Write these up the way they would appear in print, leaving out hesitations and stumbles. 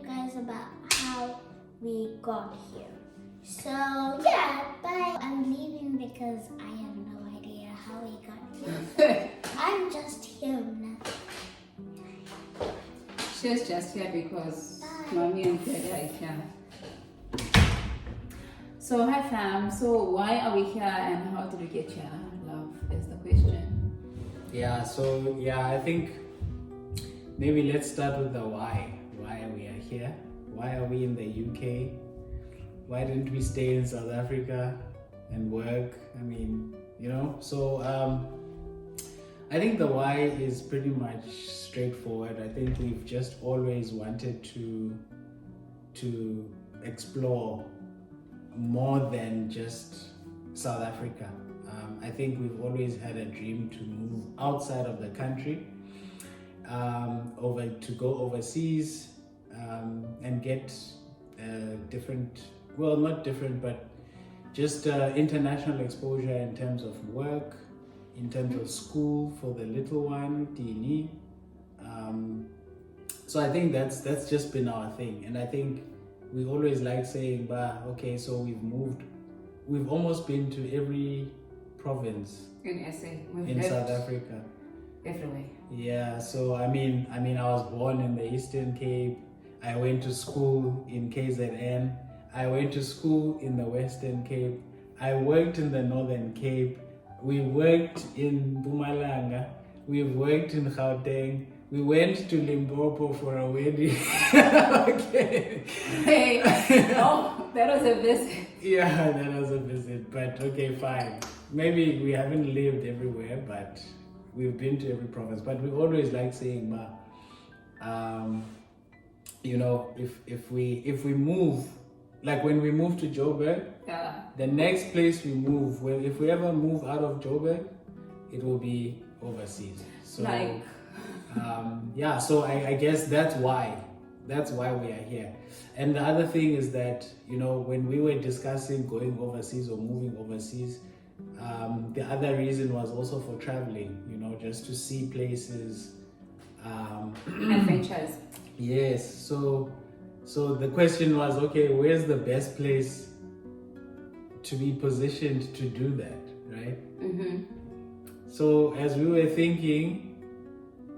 you guys about how we got here. So yeah, bye. I'm leaving because I have no idea how we got here. I'm just here now. She's just here because Bye. mommy and daddy are here. So hi fam, so why are we here and how did we get here? Love is the question. Yeah, so I think maybe let's start with the why. Why we are here? Why are we in the UK? Why didn't we stay in South Africa and work? I mean, so I think the why is pretty much straightforward. I think we've just always wanted to explore more than just South Africa. I think we've always had a dream to move outside of the country, to go overseas and get different, well, not different, but just international exposure in terms of work, in terms of school for the little one, Dini. So I think that's just been our thing, and I think we always like saying, okay, so we've almost been to every province In SA, in South Africa. Everywhere. Yeah, so I mean I was born in the Eastern Cape. I went to school in KZN. I went to school in the Western Cape. I worked in the Northern Cape. We worked in Mpumalanga. We've worked in Gauteng. We went to Limpopo for a wedding. Okay. Hey, oh, that was a visit. Yeah, that was a visit, but okay, fine. Maybe we haven't lived everywhere, but we've been to every province. But we always like saying, if we move, like when we move to Joburg, Yeah. the next place we move, well, if we ever move out of Joburg, it will be overseas. So, Like, so I guess that's why we are here. And the other thing is that, when we were discussing going overseas or moving overseas, the other reason was also for traveling, just to see places. adventures. Yes, so the question was, okay, where's the best place to be positioned to do that, right? Mm-hmm. So as we were thinking,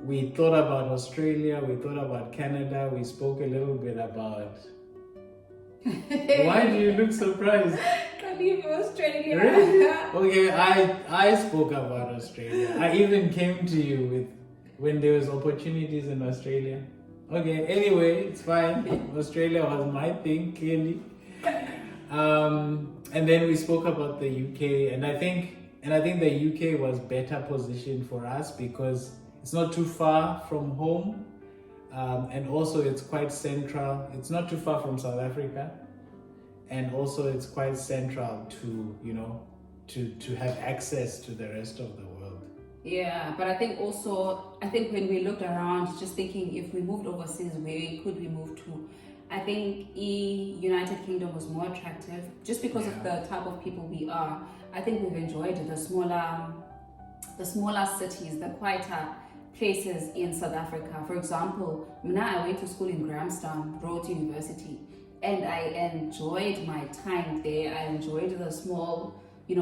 we thought about Australia, we thought about Canada, we spoke a little bit about... Why do you look surprised? Can you Australia? Really? Okay, I spoke about Australia. I even came to you with when there was opportunities in Australia. Okay, anyway, it's fine. Australia was my thing, clearly. And then we spoke about the UK, and I think the UK was better positioned for us because it's not too far from home, and also it's quite central. It's not too far from South Africa, and also it's quite central to to have access to the rest of the world. Yeah, but I think when we looked around, just thinking if we moved overseas, where could we move to? I think United Kingdom was more attractive just because of the type of people we are. I think we've enjoyed the smaller cities, the quieter places in South Africa. For example, I went to school in Grahamstown, Broad University, and I enjoyed my time there. I enjoyed the small,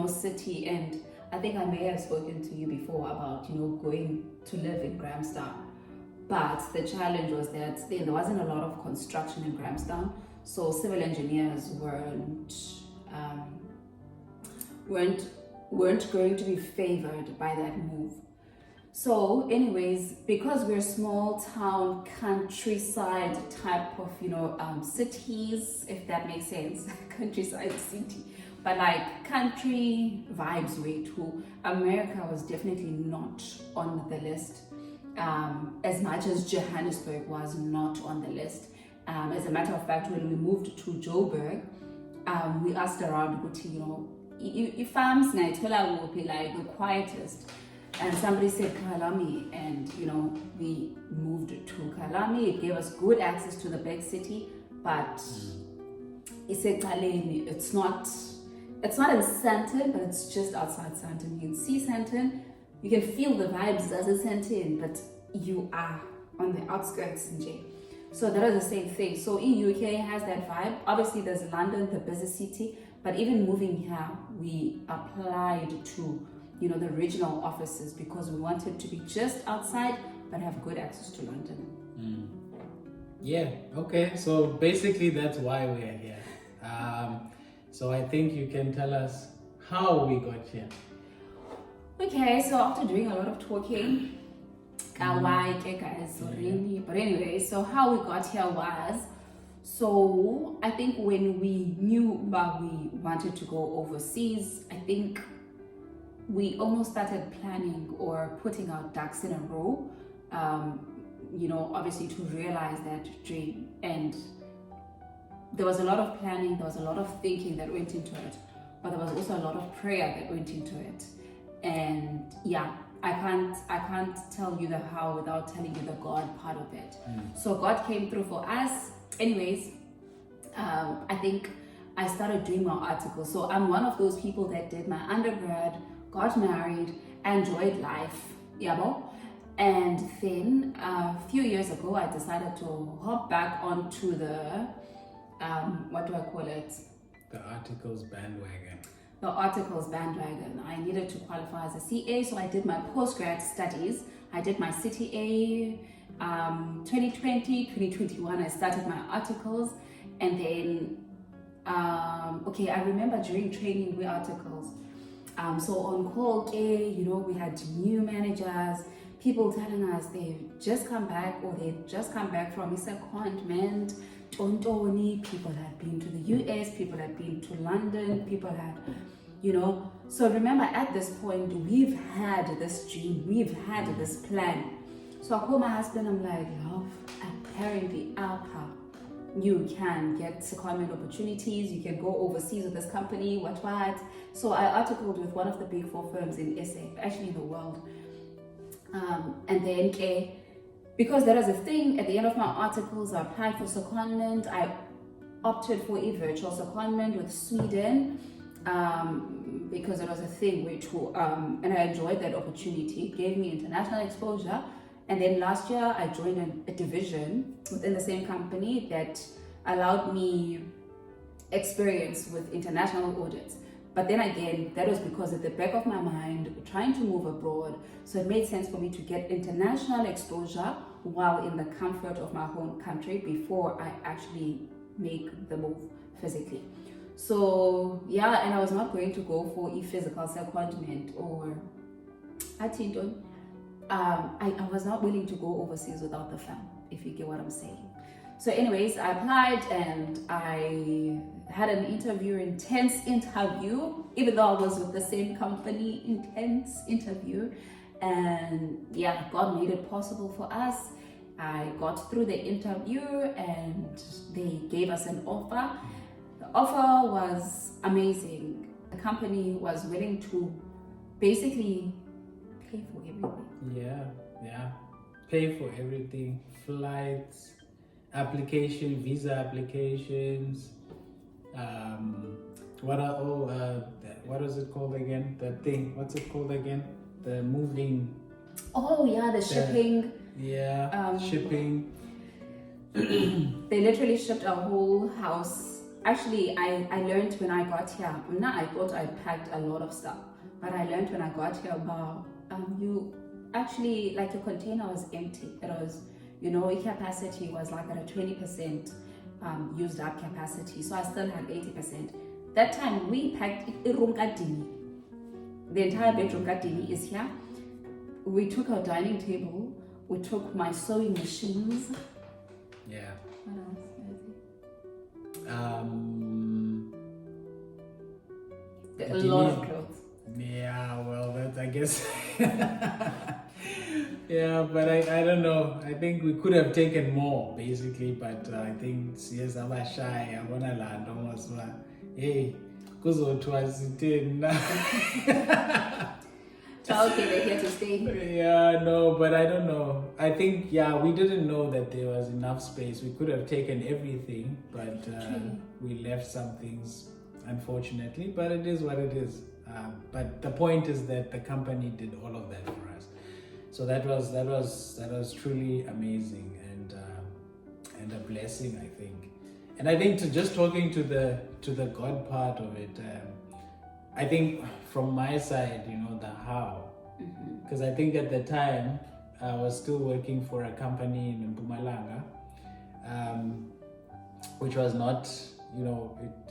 city, and I think I may have spoken to you before about, going to live in Grahamstown. But the challenge was that there wasn't a lot of construction in Grahamstown, so civil engineers weren't going to be favored by that move. So anyways, because we're small town, countryside type of, cities, if that makes sense, countryside city, but like country vibes way too, America was definitely not on the list, as much as Johannesburg was not on the list. As a matter of fact, when we moved to Joburg, we asked around, if farms will be like the quietest, and somebody said Kalami, and we moved to Kalami. It gave us good access to the big city, but it's not in Sandton, but it's just outside Sandton. You can see Sandton, you can feel the vibes as a Sandton, but you are on the outskirts, NJ. So that is the same thing. So in UK has that vibe. Obviously there's London, the busy city, but even moving here, we applied to, you know, the regional offices because we wanted to be just outside but have good access to London. Yeah, okay. So basically that's why we're here. So I think you can tell us how we got here. Okay, so after doing a lot of talking, why, guys, really? But anyway, so how we got here was, so I think when we knew that we wanted to go overseas, I think we almost started planning or putting our ducks in a row, you know, obviously to realize that dream. And there was a lot of planning, there was a lot of thinking that went into it, but there was also a lot of prayer that went into it. And yeah, I can't tell you the how without telling you the God part of it. So God came through for us. Anyways, I think I started doing my articles. So I'm one of those people that did my undergrad, got married, enjoyed life, yabo. And then a few years ago, I decided to hop back onto the, what do I call it? The articles bandwagon. The articles bandwagon. I needed to qualify as a CA, so I did my postgrad studies. I did my CTA 2020, 2021. I started my articles, and then okay, I remember during training we articles. So on call, you know, we had new managers, people telling us they've just come back or they've just come back from a secondment. People had been to the US, people had been to London, people had, you know. So remember, at this point, we've had this dream, we've had this plan. So I call my husband, I'm like, love, apparently Alpha, you can get secondment opportunities, you can go overseas with this company, what. So I articled with one of the big 4 firms in SA, actually in the world. And then, because there is a thing, at the end of my articles, I applied for secondment. I opted for a virtual secondment with Sweden because it was a thing which, and I enjoyed that opportunity. It gave me international exposure. And then last year, I joined a division within the same company that allowed me experience with international audits. But then again, that was because at the back of my mind, trying to move abroad, so it made sense for me to get international exposure while in the comfort of my home country before I actually make the move physically. So yeah, and I was not going to go for a physical secondment or I was not willing to go overseas without the fam, if you get what I'm saying. So anyways, I applied and I had an intense interview, even though I was with the same company, intense interview. And yeah, God made it possible for us. I got through the interview and they gave us an offer. The offer was amazing. The company was willing to basically pay for everything. Yeah. Pay for everything. Flights, visa applications, what is it called again? That thing, what's it called again? The moving. Oh yeah, the shipping. Yeah, shipping. They literally shipped our whole house. Actually, I learned when I got here. Now I thought I packed a lot of stuff, but I learned when I got here about you actually, like, your container was empty. It was, you know, your capacity was like at a 20% used up capacity. So I still had 80%. That time we packed a room kadini. The entire bedroom kadini is here. We took our dining table. We took my sewing machines. Yeah. What else? A lot of clothes. Yeah, well, that's, I guess. Yeah, but I don't know. I think we could have taken more, basically, but I think yes, I'm shy. I wanna land almost. Hey, because it was Okay, they're here to stay. Yeah, no, but I don't know. I think, yeah, we didn't know that there was enough space. We could have taken everything, but we left some things, unfortunately. But it is what it is. But the point is that the company did all of that for us. So that was truly amazing, and and a blessing, I think. And I think just talking to the God part of it, I think from my side, the how, because I think at the time I was still working for a company in Mpumalanga, which was not,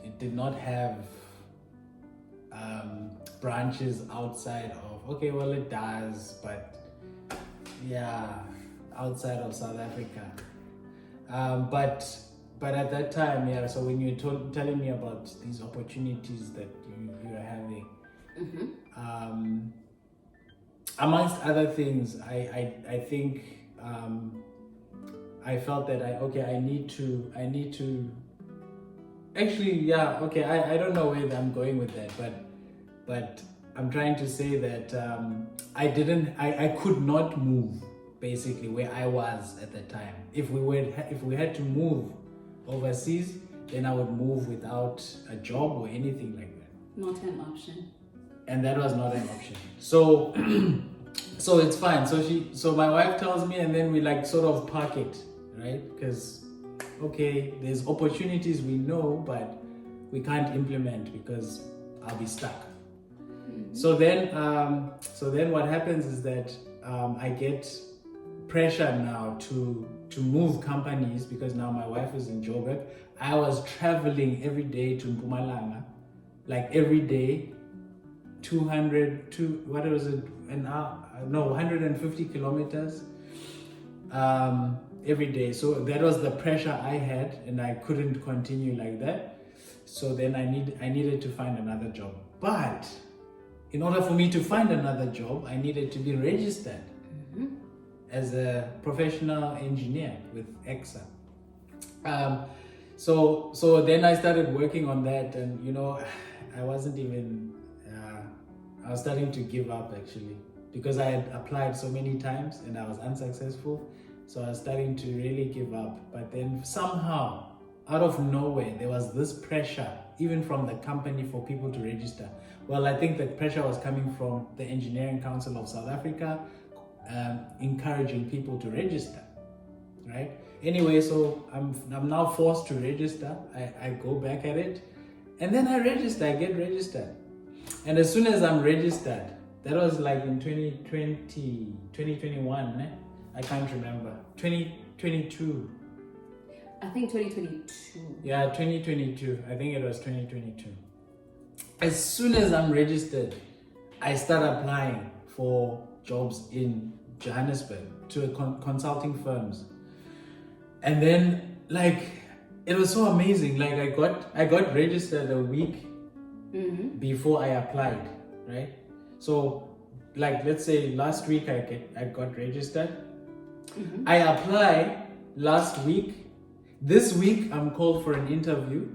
it did not have branches outside of, okay, well it does, but yeah, outside of South Africa. But at that time, yeah, so when you were telling me about these opportunities that you are having, amongst other things, I think I felt that I need to actually, yeah, okay, I don't know where I'm going with that, but I'm trying to say that I could not move basically where I was at the time. If we had to move overseas, then I would move without a job or anything like that. Not an option. And that was not an option. So so it's fine. So my wife tells me, and then we like sort of park it, right? Because okay, there's opportunities we know, but we can't implement because I'll be stuck. So then what happens is that I get pressure now to move companies, because now my wife is in Joburg. I was traveling every day to Mpumalanga, like every day, 150 kilometers every day. So that was the pressure I had, and I couldn't continue like that. So then I needed to find another job. But in order for me to find another job, I needed to be registered as a professional engineer with EXA. So then I started working on that, and I wasn't even, I was starting to give up actually, because I had applied so many times and I was unsuccessful. So I was starting to really give up. But then somehow, out of nowhere, there was this pressure, even from the company, for people to register. Well, I think the pressure was coming from the Engineering Council of South Africa, encouraging people to register, right? Anyway, so I'm now forced to register. I go back at it, and then I get registered. And as soon as I'm registered, that was like in 2021, I can't remember, 2022. I think 2022. Yeah, 2022. I think it was 2022. As soon as I'm registered, I start applying for jobs in Johannesburg to consulting firms. And then it was so amazing. Like I got registered a week before I applied, right? So let's say last week I got registered. I apply last week. This week I'm called for an interview.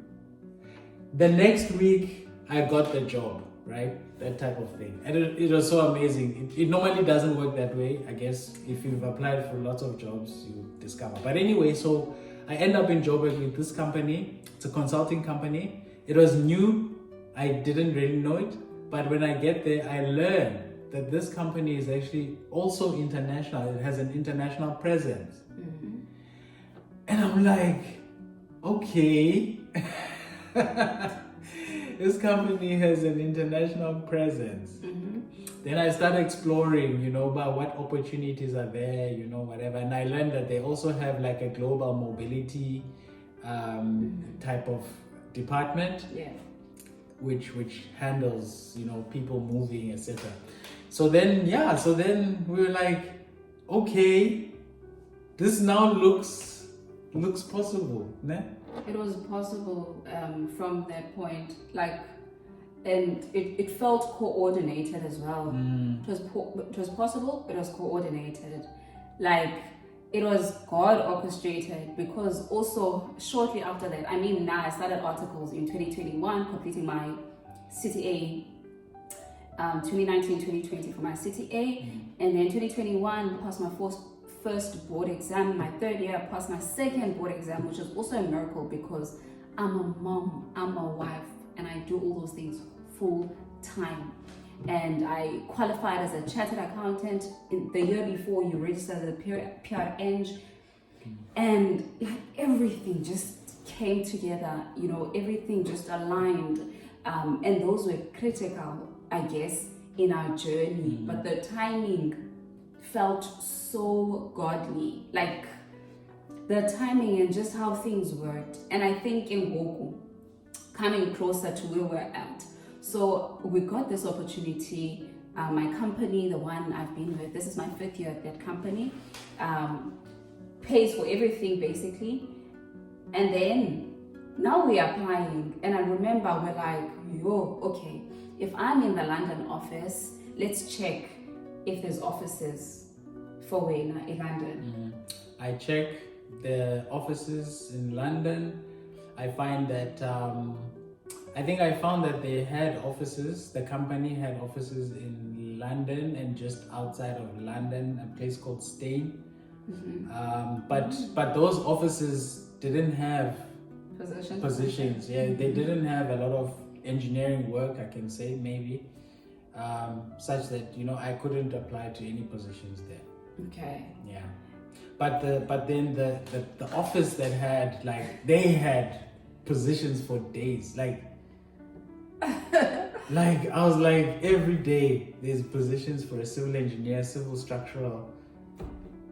The next week I got the job, right? That type of thing. And it was so amazing. It normally doesn't work that way. I guess if you've applied for lots of jobs, you discover. But anyway, so I end up in Joburg with this company. It's a consulting company. It was new. I didn't really know it. But when I get there, I learn that this company is actually also international. It has an international presence. And I'm like, okay. This company has an international presence. Then I started exploring, about what opportunities are there, whatever. And I learned that they also have like a global mobility type of department, which handles, people moving, etc. So then we were like, okay, this now looks possible, ne? It was possible from that point, and it felt coordinated as well. It was possible. It was coordinated, it was God orchestrated, because also shortly after that, now I started articles in 2021, completing my CTA. 2019, 2020 for my CTA, and then 2021 passed my first board exam. My third year, I passed my second board exam, which was also a miracle because I'm a mom, I'm a wife, and I do all those things full time. And I qualified as a chartered accountant in the year before you register as a PR Eng. and like everything just came together, everything just aligned, and those were critical, I guess, in our journey. But the timing felt so godly, like the timing and just how things worked. And I think in Goku, coming closer to where we're at, so we got this opportunity. My company, the one I've been with, this is my 5th year at that company, pays for everything basically. And then now we're applying, and I remember we're like, okay, if I'm in the London office, let's check if there's offices for Wayne in London. I check the offices in London. I find that I found that they had offices, the company had offices in London and just outside of London, a place called Stane. But those offices didn't have positions. Yeah, they didn't have a lot of engineering work, I can say, maybe, such that I couldn't apply to any positions there. Okay. Yeah, but then the office that had, like, they had positions for days, like I was like, every day there's positions for a civil engineer, civil structural.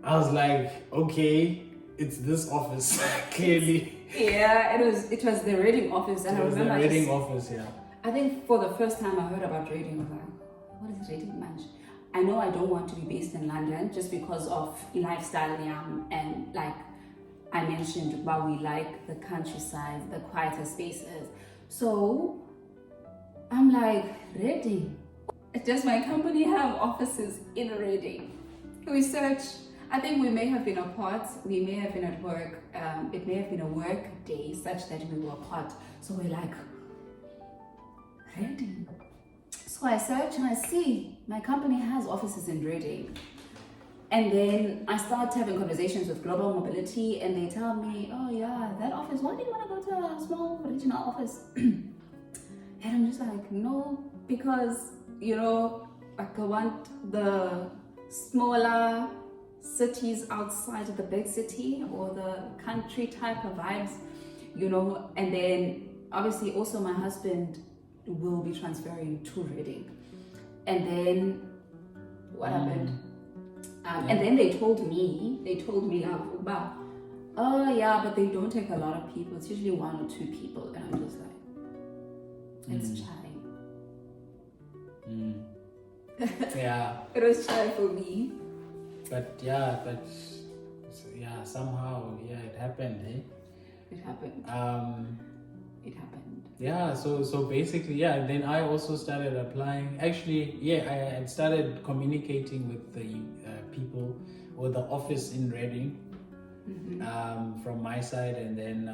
I was like, okay, it's this office clearly. Yeah, it was the Reading office, and I remember the Reading office. Yeah, I think for the first time I heard about Reading, I was like, what is Reading, man? I know I don't want to be based in London just because of lifestyle, and like I mentioned, but we like the countryside, the quieter spaces. So I'm like, Reading? Does my company have offices in Reading? We searched. I think we may have been apart, we may have been at work, it may have been a work day such that we were apart. So we're like, Reading. So I search and I see my company has offices in Reading. And then I start having conversations with Global Mobility, and they tell me, oh yeah, that office, why do you want to go to a small regional office? And I'm just like, no, because, I want the smaller cities outside of the big city, or the country type of vibes, and then obviously also my husband will be transferring to Reading. And then what happened? And then they told me oh yeah, but they don't take a lot of people, it's usually 1 or 2 people. And I'm just like, it's chai. Yeah, it was chai for me. But somehow, it happened, eh? It happened. It happened. Yeah, so basically, then I also started applying. Actually, I had started communicating with the people or the office in Reading, from my side, and then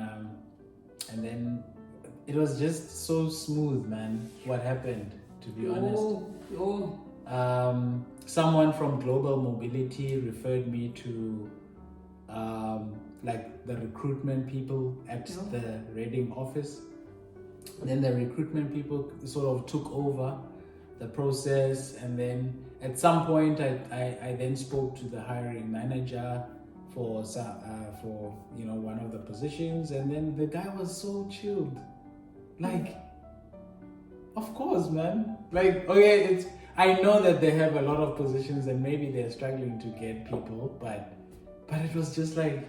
it was just so smooth, man. What happened, to be honest? Someone from Global Mobility referred me to like the recruitment people at the Reading office. Then the recruitment people sort of took over the process, and then at some point I then spoke to the hiring manager for one of the positions, and then the guy was so chilled, like, of course, man, like, okay, I know that they have a lot of positions and maybe they're struggling to get people, but it was just like,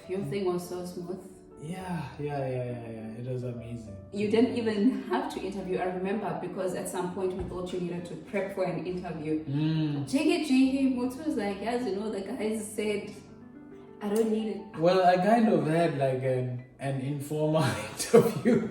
your thing was so smooth. Yeah. It was amazing. You didn't even have to interview. I remember, because at some point we thought you needed to prep for an interview. Mutu was like, yes, the guys said, I don't need it. Well, I kind of had like an informal interview.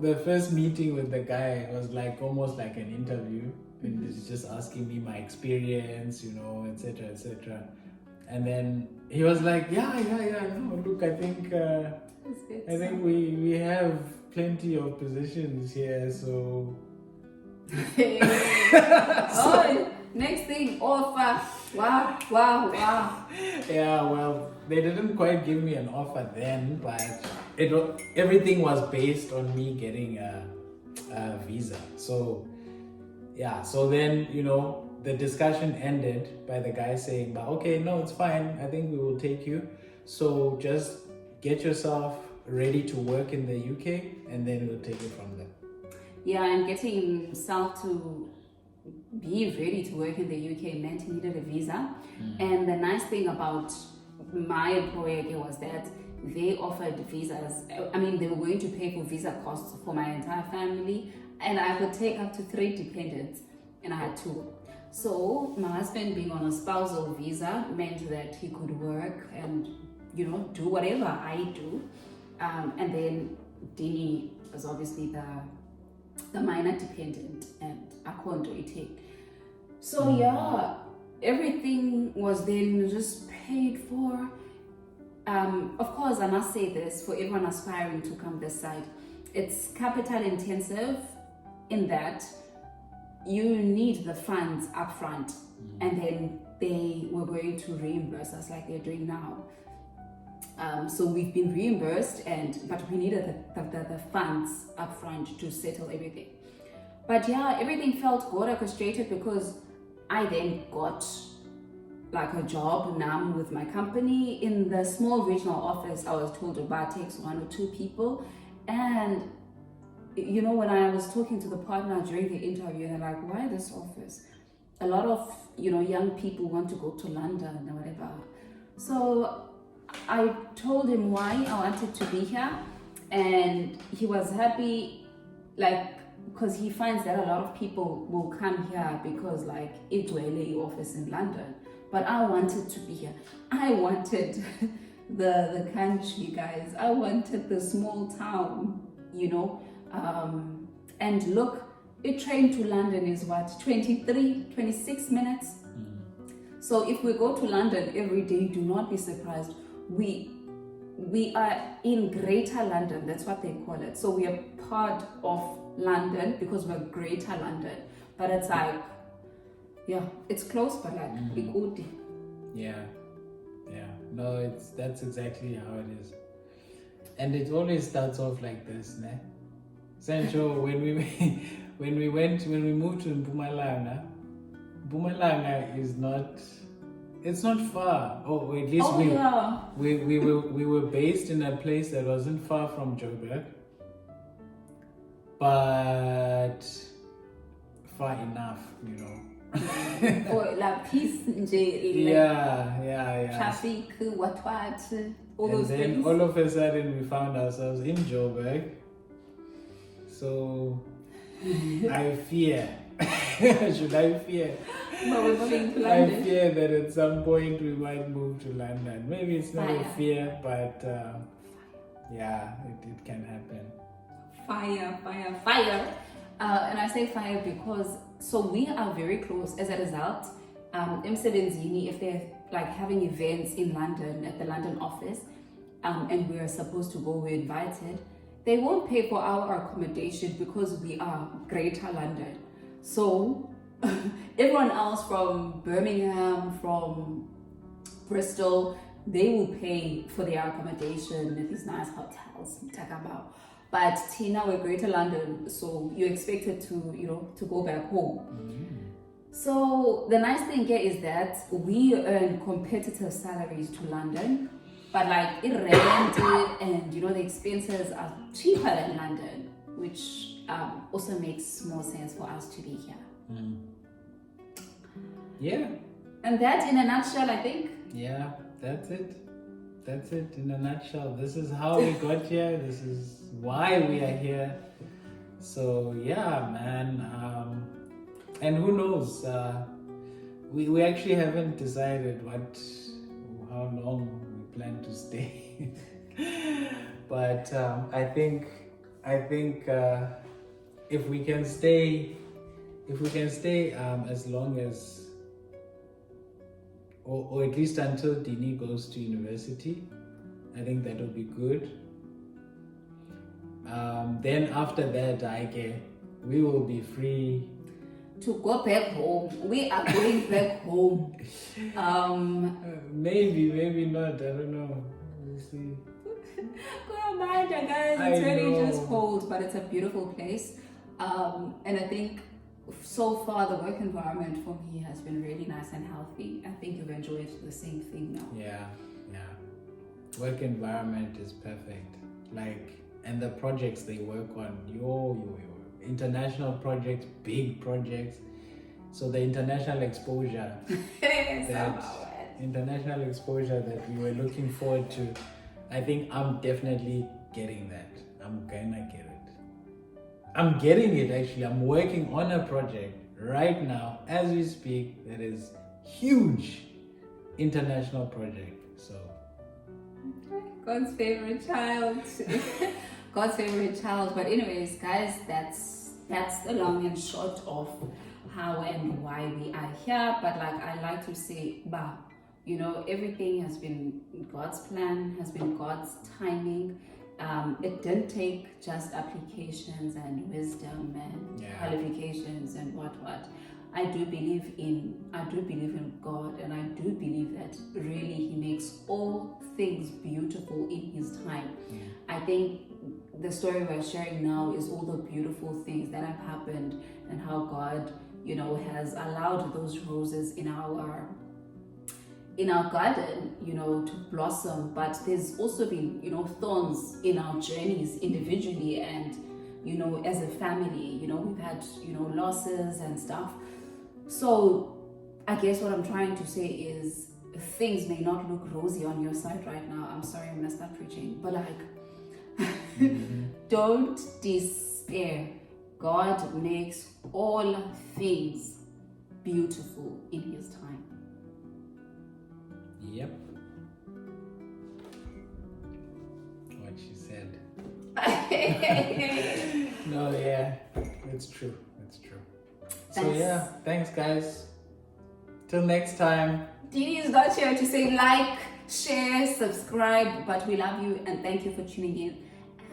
The first meeting with the guy was like almost like an interview. And he's just asking me my experience, etc. And then he was like, no, look, I think we have plenty of positions here, so. Next thing, offer. Wow. Yeah, well, they didn't quite give me an offer then, but everything was based on me getting a visa. So, yeah, so then, the discussion ended by the guy saying, "But okay, no, it's fine. I think we will take you. So just get yourself ready to work in the UK, and then we'll take it from there." Yeah, and getting himself to be ready to work in the UK meant he needed a visa. And the nice thing about my employer here was that they offered visas. I mean, they were going to pay for visa costs for my entire family, and I could take up to 3 dependents, and I had 2. So my husband being on a spousal visa meant that he could work and, you know, do whatever I do. And then Dini was obviously the minor dependent, and I couldn't do it. So yeah, everything was then just paid for. Of course, I must say this for everyone aspiring to come this side, it's capital intensive in that you need the funds up front, and then they were going to reimburse us like they're doing now. So we've been reimbursed, but we needed the funds up front to settle everything. But yeah, everything felt good, orchestrated, because I then got like a job now with my company in the small regional office. I was told about takes 1 or 2 people, and you know, when I was talking to the partner during the interview, they're like, "Why this office? A lot of, you know, young people want to go to London or whatever." So I told him why I wanted to be here, and he was happy, like, because he finds that a lot of people will come here because like it's a office in London. But I wanted to be here. I wanted the country, guys. I wanted the small town, you know. And look, a train to London is what, 26 minutes? So if we go to London every day, do not be surprised. We are in Greater London, that's what they call it. So we are part of London because we're Greater London. But it's like, yeah, it's close, but like Bikudi. Yeah. No, that's exactly how it is. And it always starts off like this, ne? Sancho, when we moved to Mpumalanga is not, it's not far. Or at least we were based in a place that wasn't far from Joburg, but far enough, you know. Or like peace, yeah. traffic, what, all And those then things. all of a sudden we found ourselves in Joburg. So I fear. Should I fear? But we're moving to I London. fear that at some point we might move to London. Maybe it's not a Fire. fear, but yeah, it can happen. Fire. And I say fire because, so we are very close. As a result, Msebenzini, if they're like having events in London at the London office, and we are supposed to go, we're invited, they won't pay for our accommodation because we are Greater London. So everyone else from Birmingham, from Bristol, they will pay for their accommodation at these nice hotels. But Tina, we're Greater London, so you're expected to, you know, to go back home. So the nice thing here is that we earn competitive salaries to London, but like it rented and, you know, the expenses are cheaper than London, which also makes more sense for us to be here. Yeah. And that in a nutshell, I think. Yeah, that's it. That's it in a nutshell. This is how we got here. This is why we are here. So yeah, man. And who knows? We actually haven't decided how long we plan to stay. But I think if we can stay as long as, or at least until Dini goes to university, I think that will be good. Then after that, we will be free to go back home. We are going back home. Maybe not. I don't know. We'll see. Go guys. It's really just cold, but it's a beautiful place. And I think so far the work environment for me has been really nice and healthy. I think you've enjoyed the same thing now. Yeah. Work environment is perfect. Like, and the projects they work on, international projects, big projects. So the international exposure, international exposure that we were looking forward to, I think I'm definitely getting that. I'm gonna get it. I'm getting it actually. I'm working on a project right now as we speak that is huge international project. So God's favorite child. God's favorite child. But anyways, guys, that's the long and short of how and why we are here. But like I like to say, everything has been God's plan, has been God's timing. It didn't take just applications and wisdom and qualifications and what. I do believe in God, and I do believe that really He makes all things beautiful in His time. I think the story we're sharing now is all the beautiful things that have happened and how God, has allowed those roses in our garden, to blossom. But there's also been, thorns in our journeys individually and, as a family, we've had, losses and stuff. So I guess what I'm trying to say is things may not look rosy on your side right now. I'm sorry, I'm gonna start preaching, but don't despair. God makes all things beautiful in His time. Yep. What she said. No, yeah, it's true. So yeah, thanks guys. Till next time. Dini is not here to say like, share, subscribe, but we love you and thank you for tuning in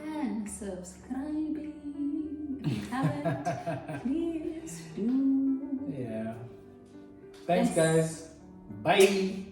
and subscribing. If you haven't, please do. Yeah. Thanks guys. Bye.